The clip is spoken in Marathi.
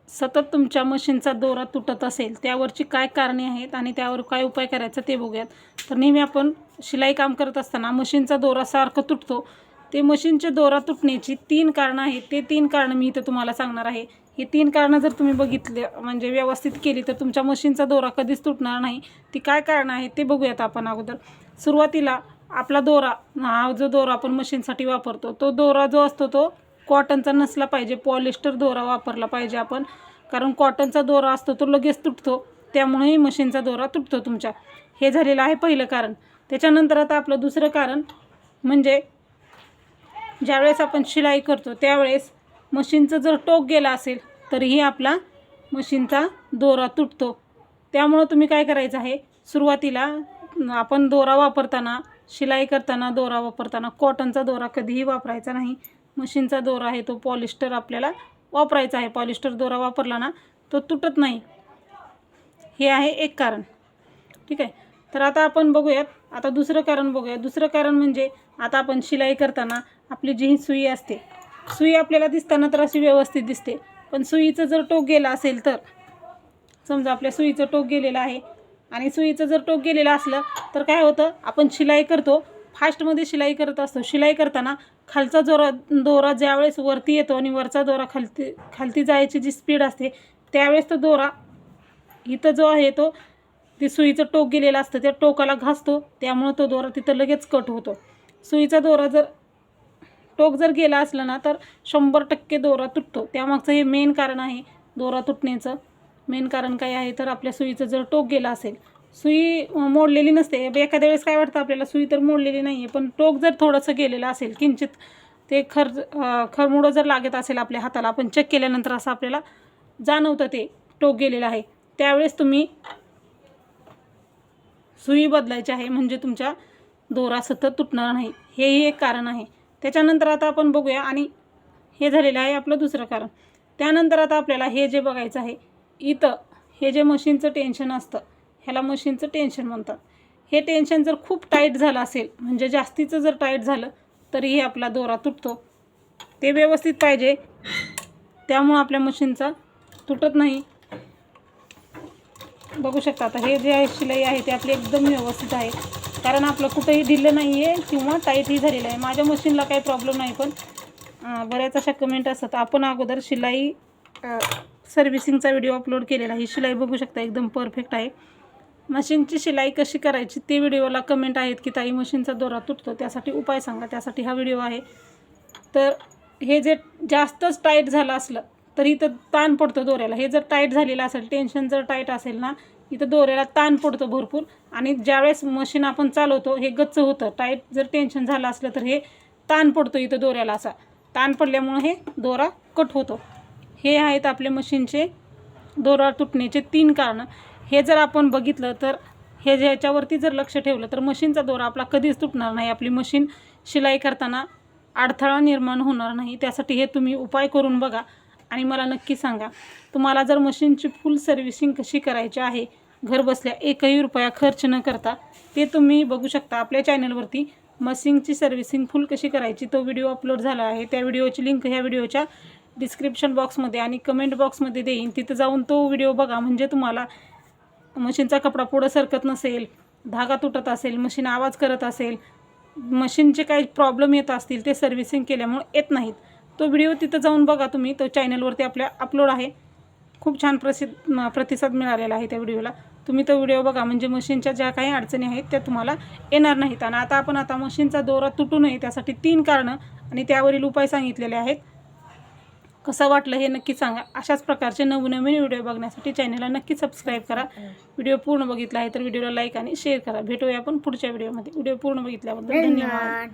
सतत तुमच्या मशीनचा दोरा तुटत असेल त्यावरची काय कारणे आहेत आणि त्यावर काय उपाय करायचा ते बघूयात. तर नेहमी आपण शिलाई काम करत असताना मशीनचा दोरा सारखं तुटतो. ते मशीनचे दोरा तुटण्याची 3 कारणं आहेत. ते 3 कारणं मी इथं तुम्हाला सांगणार आहे. ही 3 कारणं जर तुम्ही बघितले म्हणजे व्यवस्थित केली तर तुमच्या मशीनचा दोरा कधीच तुटणार नाही. ती काय कारणं आहेत ते बघूयात आपण अगोदर. सुरुवातीला आपला दोरा, हा जो दोरा आपण मशीनसाठी वापरतो तो दोरा जो असतो तो कॉटनचा नसला पाहिजे, पॉलिस्टर दोरा वापरला पाहिजे आपण. कारण कॉटनचा दोरा असतो तो लगेच तुटतो, त्यामुळेही मशीनचा दोरा तुटतो तुमच्या. हे झालेलं आहे पहिलं कारण. त्याच्यानंतर आता आपलं दुसरं कारण म्हणजे ज्यावेळेस आपण शिलाई करतो त्यावेळेस मशीनचं जर टोक गेला असेल तरीही आपला मशीनचा दोरा तुटतो. त्यामुळं तुम्ही काय करायचं आहे, सुरुवातीला आपण दोरा वापरताना, शिलाई करताना, दोरा वापरताना कॉटनचा दोरा कधीही वापरायचा नाही. मशीनचा दोरा आहे तो पॉलिस्टर आपल्याला वापरायचा आहे. पॉलिस्टर दोरा वापरला ना तो तुटत नाही. हे आहे एक कारण. ठीक आहे. तर आता आपण बघूयात, आता दुसरं कारण बघूयात. दुसरं कारण म्हणजे आता आपण शिलाई करताना आपली जी ही सुई असते, सुई आपल्याला दिसताना तर अशी व्यवस्थित दिसते, पण सुईचं जर टोक गेला असेल तर समजा आपल्या सुईचं टोक गेलेलं आहे आणि सुईचं जर टोक गेलेलं असलं तर काय होतं, आपण शिलाई करतो, फास्टमध्ये शिलाई करत असतो. शिलाई करताना खालचा दोरा ज्यावेळेस वरती येतो आणि वरचा दोरा खालती जायची जी स्पीड असते त्यावेळेस तो दोरा इथं जो आहे तो ती सुईचं टोक गेलेलं असतं त्या टोकाला घासतो, त्यामुळं तो दोरा तिथं लगेच कट होतो. सुईचा दोरा जर टोक जर गेला असला ना तर 100% दोरा तुटतो. त्यामागचं हे मेन कारण आहे दोरा तुटण्याचं. मेन कारण काय आहे तर आपल्या सुईचं जर टोक गेला असेल, सुई मोडलेली नसते. एखाद्या वेळेस काय वाटतं आपल्याला सुई तर मोडलेली नाही आहे, पण टोक जर थोडंसं गेलेलं असेल, किंचित ते खरमुडं जर लागत असेल आपल्या हाताला, आपण चेक केल्यानंतर असं आपल्याला जाणवतं ते टोक गेलेलं आहे, त्यावेळेस तुम्ही सुई बदलायची आहे, म्हणजे तुमच्या दोरा सतत तुटणार नाही. हेही एक कारण आहे. त्याच्यानंतर आता आपण बघूया, आणि हे झालेलं आहे आपलं दुसरं कारण. त्यानंतर आता आपल्याला हे जे बघायचं आहे, इथं हे जे मशीनचं टेन्शन असतं ह्याला मशीनचं टेन्शन म्हणतात. हे टेन्शन जर खूप टाईट झालं असेल, म्हणजे जास्तीचं जर टाईट झालं तरीही आपला दोरा तुटतो. ते व्यवस्थित पाहिजे, त्यामुळं आपल्या मशीनचा तुटत नाही. बघू शकता आता हे जे आहे शिलाई आहे ते आपली एकदम व्यवस्थित आहे, कारण आपलं कुठंही ढिल्लं नाही आहे किंवा टाईटही झालेलं आहे. माझ्या मशीनला काही प्रॉब्लेम नाही, पण बऱ्याच अशा कमेंट असतात. आपण अगोदर शिलाई सर्व्हिसिंगचा व्हिडिओ अपलोड केलेला. ही शिलाई बघू शकता एकदम परफेक्ट आहे. मशीनची शिलाई कशी करायची ते व्हिडिओला कमेंट आहेत की ताई मशीनचा दोरा तुटतो, त्यासाठी उपाय सांगा, त्यासाठी हा व्हिडिओ आहे. तर हे जे जास्तच टाईट झालं असलं तरी इथं ताण पडतो दोऱ्याला. हे जर टाईट झालेलं असेल, टेन्शन जर टाईट असेल ना, इथं दोऱ्याला ताण पडतो भरपूर, आणि ज्यावेळेस मशीन आपण चालवतो हे गच्च होतं. टाईट जर टेन्शन झालं असलं तर हे ताण पडतो इथं दोऱ्याला. असा ताण पडल्यामुळे हे दोरा कट होतो. हे आहेत आपले मशीनचे दोरा तुटण्याचे 3 कारणं. हे जर आपण बघितलं तर हे ह्याच्यावरती जर लक्ष ठेवलं तर मशीनचा दोरा आपला कधीच तुटणार नाही. आपली मशीन शिलाई करताना अडथळा निर्माण होणार नाही. त्यासाठी हे तुम्ही उपाय करून बघा आणि मला नक्की सांगा. तुम्हाला जर मशीनची फुल सर्व्हिसिंग कशी करायची आहे घरबसल्या 1ही रुपया खर्च न करता, ते तुम्ही बघू शकता आपल्या चॅनलवरती. मशीनची सर्व्हिसिंग फुल कशी करायची तो व्हिडिओ अपलोड झाला आहे. त्या व्हिडिओची लिंक ह्या व्हिडिओच्या डिस्क्रिप्शन बॉक्समध्ये आणि कमेंट बॉक्समध्ये देईन. तिथं जाऊन तो व्हिडिओ बघा, म्हणजे तुम्हाला मशीनचा कपडा पुढं सरकत नसेल, धागा तुटत असेल, मशीन आवाज करत असेल, मशीनचे काही प्रॉब्लेम येत असतील ते सर्व्हिसिंग केल्यामुळे येत नाहीत, तो व्हिडिओ तिथं जाऊन बघा तुम्ही. तो चॅनलवरती आपल्या अपलोड आहे. खूप छान प्रतिसाद मिळालेला आहे त्या व्हिडिओला. तुम्ही तो व्हिडिओ बघा, म्हणजे मशीनच्या ज्या काही अडचणी आहेत त्या तुम्हाला येणार नाहीत. आणि आता मशीनचा दोरा तुटू नये त्यासाठी 3 कारणं आणि त्यावरील उपाय सांगितलेले आहेत. कसं वाटलं हे नक्की सांगा. अशाच प्रकारचे नवनवीन व्हिडिओ बघण्यासाठी चॅनलला नक्की सबस्क्राईब करा. व्हिडिओ पूर्ण बघितला आहे तर व्हिडिओला लाईक आणि शेअर करा. भेटूया आपण पुढच्या व्हिडिओमध्ये. व्हिडिओ पूर्ण बघितल्याबद्दल धन्यवाद.